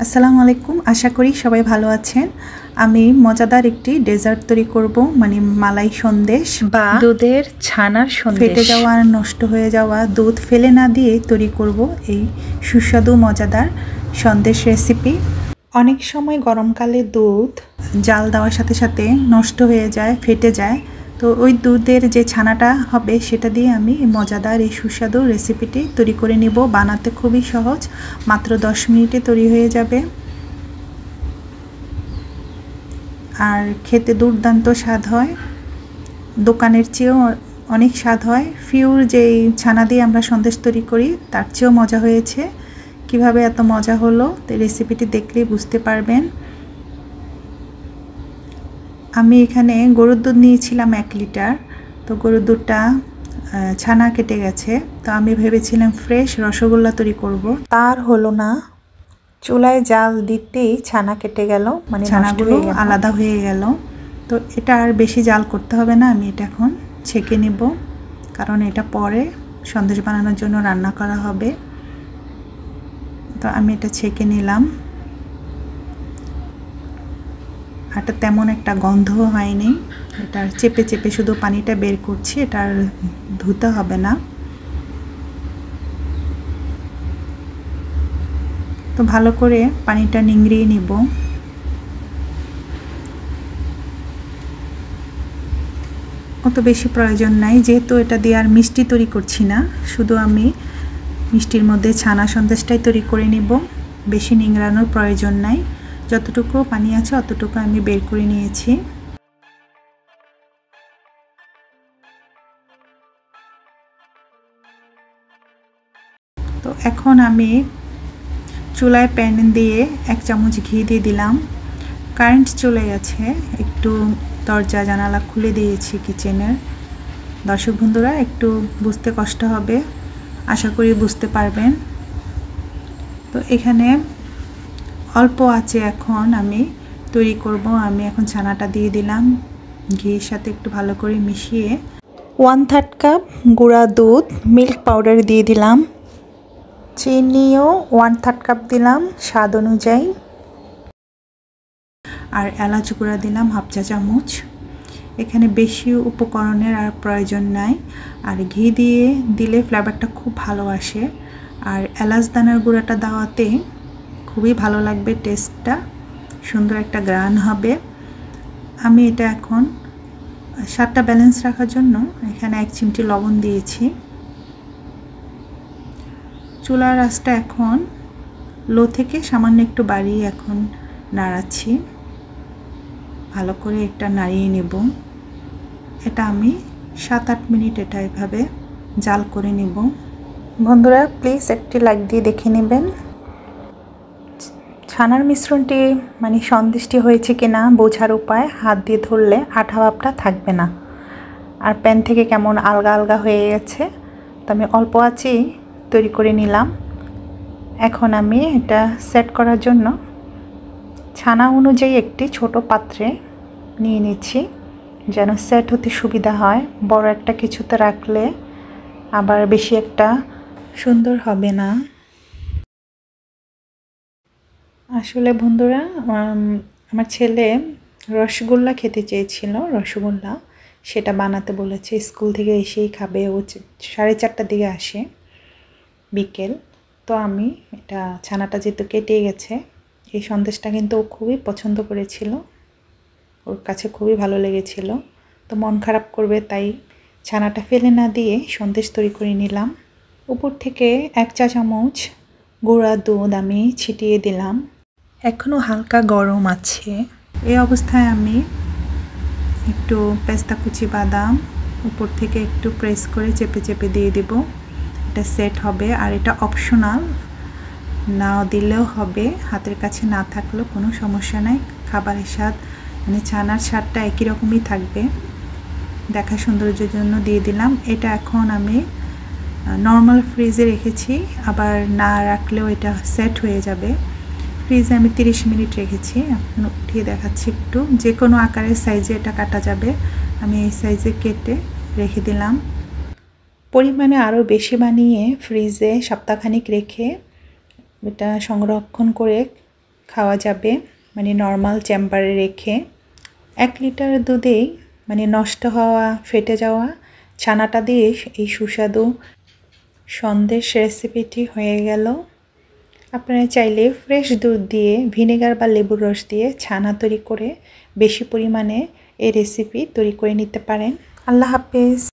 আসসালামু আলাইকুম। আশা করি সবাই ভালো আছেন। আমি মজাদার একটি ডেজার্ট তৈরি করব, মানে মালাই সন্দেশ বা দুধের ছানার সন্দেশ। ফেটে যাওয়া আর নষ্ট হয়ে যাওয়া দুধ ফেলে না দিয়ে তৈরি করব এই সুস্বাদু মজাদার সন্দেশ রেসিপি। অনেক সময় গরমকালে দুধ জাল দেওয়ার সাথে সাথে নষ্ট হয়ে যায়, ফেটে যায়। তো ওই দুধের যে ছানাটা হবে সেটা দিয়ে আমি মজাদার এই সুস্বাদু রেসিপিটি তৈরি করে নিব। বানাতে খুবই সহজ, মাত্র 10 মিনিটে তৈরি হয়ে যাবে আর খেতে দুর্দান্ত স্বাদ হয়। দোকানের চেয়েও অনেক স্বাদ হয়। ফিউর যেই ছানা দিয়ে আমরা সন্দেশ তৈরি করি তার চেয়েও মজা হয়েছে। কিভাবে এত মজা হলো তো রেসিপিটি দেখলেই বুঝতে পারবেন। আমি এখানে গরুর দুধ নিয়েছিলাম 1 লিটার। তো গরুর দুধটা ছানা কেটে গেছে। তো আমি ভেবেছিলাম ফ্রেশ রসগোল্লা তৈরি করব, তার হলো না। চুলায় জাল দিতেই ছানা কেটে গেল, মানে ছানাগুলো আলাদা হয়ে গেল। তো এটা আর বেশি জাল করতে হবে না। আমি এটা এখন ছেঁকে নেব, কারণ এটা পরে সন্দেশ বানানোর জন্য রান্না করা হবে। তো আমি এটা ছেঁকে নিলাম। এটা তেমন একটা গন্ধও হয়নি। এটা চেপে চেপে শুধু পানিটা বের করছি, এটা আর ধুতে হবে না। তো ভালো করে পানিটা নিংড়িয়ে নিব। অত বেশি প্রয়োজন নাই, যেহেতু এটা দিয়ে আর মিষ্টি তৈরি করছি না, শুধু আমি মিষ্টির মধ্যে ছানা সন্দেশটাই তৈরি করে নিব। বেশি নিংড়ানোর প্রয়োজন নাই। যতটুকু পানি আছে অতটুকু আমি বের করে নিয়েছি। তো এখন আমি চুলায় প্যান দিয়ে 1 চামচ ঘি দিয়ে দিলাম। কারেন্ট চলে গেছে, একটু দরজা জানালা খুলে দিয়েছি কিচেনের। দর্শক বন্ধুরা একটু বুঝতে কষ্ট হবে, আশা করি বুঝতে পারবেন। তো এখানে অল্প আছে এখন আমি তৈরি করব। আমি এখন ছানাটা দিয়ে দিলাম, ঘিয়ের সাথে একটু ভালো করে মিশিয়ে 1/3 কাপ গুঁড়া দুধ, মিল্ক পাউডার দিয়ে দিলাম। চিনিও 1/3 কাপ দিলাম স্বাদ অনুযায়ী। আর এলাচ গুঁড়া দিলাম 1/2 চা চামচ। এখানে বেশি উপকরণের আর প্রয়োজন নাই। আর ঘি দিয়ে দিলে ফ্লেভারটা খুব ভালো আসে। আর এলাচ দানার গুঁড়াটা দেওয়াতে খুবই ভালো লাগবে, টেস্টটা সুন্দর একটা গ্রান হবে। আমি এটা এখন স্বাদটা ব্যালেন্স রাখার জন্য এখানে 1 চিমটি লবণ দিয়েছি। চুলার আঁচটা এখন লো থেকে সামান্য একটু বাড়িয়ে এখন নাড়াচ্ছি। ভালো করে এটা নাড়িয়ে নেব। এটা আমি 7-8 মিনিট এটা এভাবে জাল করে নেব। বন্ধুরা প্লিজ একটি লাইক দিয়ে দেখে নেবেন। ছানার মিশ্রণটি মানে সন্দেশটি হয়েছে কিনা বোঝার উপায়, হাত দিয়ে ধরলে আঠা ভাবটা থাকবে না। আর প্যান থেকে কেমন আলগা আলগা হয়ে গেছে। তো আমি অল্প আঁচেই তৈরি করে নিলাম। এখন আমি এটা সেট করার জন্য ছানা অনুযায়ী একটি ছোট পাত্রে নিয়ে নিচ্ছি, যেন সেট হতে সুবিধা হয়। বড় একটা কিছুতে রাখলে আবার বেশি একটা সুন্দর হবে না। আসলে বন্ধুরা আমার ছেলে রসগোল্লা খেতে চেয়েছিল, রসগোল্লা সেটা বানাতে বলেছে। স্কুল থেকে এসেই খাবে, ও 4:30টার দিকে আসে বিকেল। তো আমি এটা ছানাটা যেহেতু কেটে গেছে, এই সন্দেশটা কিন্তু ও খুবই পছন্দ করেছিল, ওর কাছে খুবই ভালো লেগেছিল। তো মন খারাপ করবে তাই ছানাটা ফেলে না দিয়ে সন্দেশ তৈরি করে নিলাম। উপর থেকে 1 চা চামচ গুঁড়া দুধ আমি ছিটিয়ে দিলাম। এখনও হালকা গরম আছে। এই অবস্থায় আমি একটু পেস্তা কুচি বাদাম উপর থেকে একটু প্রেস করে চেপে চেপে দিয়ে দেব। এটা সেট হবে। আর এটা অপশনাল, না দিলেও হবে, হাতের কাছে না থাকলেও কোনো সমস্যা নাই। খাবারের স্বাদ মানে ছানার স্বাদটা একই রকমই থাকবে। দেখা সৌন্দর্যের জন্য দিয়ে দিলাম। এটা এখন আমি নর্মাল ফ্রিজে রেখেছি, আবার না রাখলেও এটা সেট হয়ে যাবে। ফ্রিজে আমি 30 মিনিট রেখেছি। এখন উঠিয়ে দেখাচ্ছি একটু। যে কোনো আকারের সাইজে এটা কাটা যাবে। আমি এই সাইজে কেটে রেখে দিলাম। পরিমাণে আরও বেশি বানিয়ে ফ্রিজে সপ্তাহখানিক রেখে এটা সংরক্ষণ করে খাওয়া যাবে, মানে নর্মাল চেম্বারে রেখে। 1 লিটার দুধেই মানে নষ্ট হওয়া, ফেটে যাওয়া ছানাটা দিয়ে এই সুস্বাদু সন্দেশ রেসিপিটি হয়ে গেল। আপনারা চাইলে ফ্রেশ দুধ দিয়ে ভিনেগার বা লেবুর রস দিয়ে ছানা তৈরি করে বেশি পরিমাণে এই রেসিপি তৈরি করে নিতে পারেন। আল্লাহ হাফেজ।